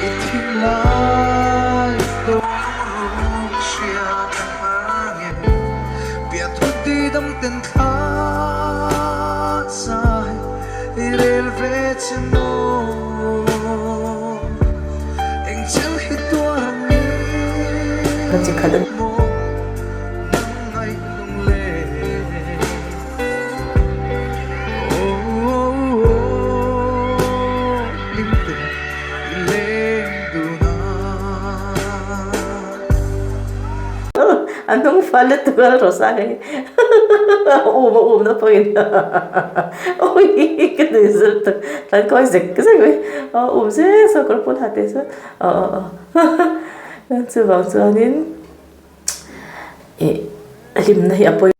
itimlay tlanchhia hangin piathut di dam ten tlanchhia sai irel ve chmo eng chel hi tuang ni 같이 가든 안동 팔레 tugal rosagay uma na pagin oi que desert tal coisa que sabe umse sa corpo hate sa so bang so anin alim na hi apoy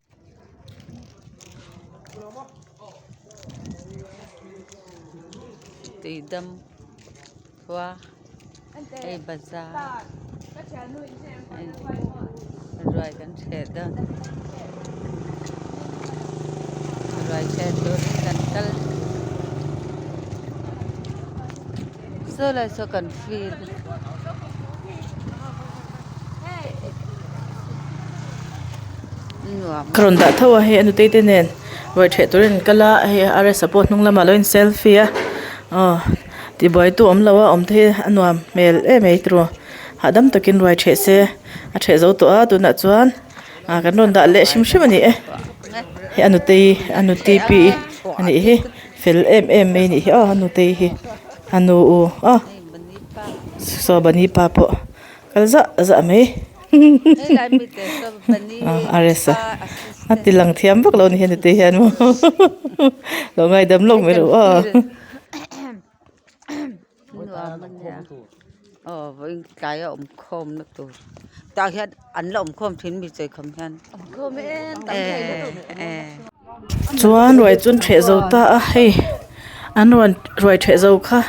tidam tlawh ai Bazarah ruai kan theda ruai theda kan tal so la so kan feel karon da thawa he anu te nen roi the turin kala he are support nung lama loin selfie ti boy tu om lawa om the anuam mel mei tro hadam takin roi the se a the zo to a tu na chuan kan ron da le shim shim ani he anu te pi ani he fel me ni anu te hi anu so bani pa po kalza za me aresa atilang thiam bak lo ni hen te hian mo lo ngai dam long me ro với cái khom nó tụi ta hiện ăn lẩu khom thính bị chơi khom hen chuan roi chun the zo ta hei an roi the zo kha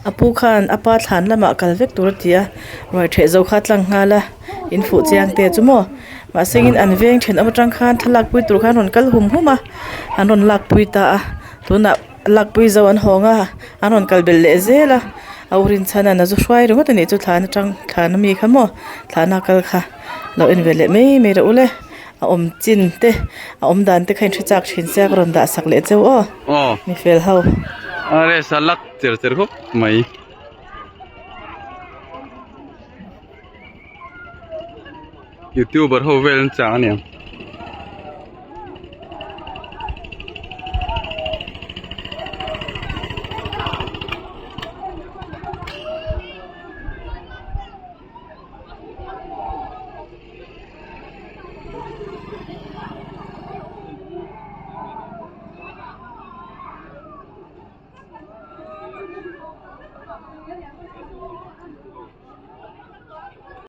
apu khan apa thlan lama kalvek tur tia roi the zo kha tlang ngala in fu chiang te chumo ma singin an veng then amatang khan thalak pui tur khan ron kal huma anon lak pui ta tuna lak pui zo an honga anon kal bel le zela aurin chana na zu hruai ro ta ni chu thlan mi khamo thlana kal kha lo in vele me ra ule om chin te om dan te khain thachak thin sak ron da sak le cheu mi fel hau are salak ter khop mai youtuber ho vel cha ne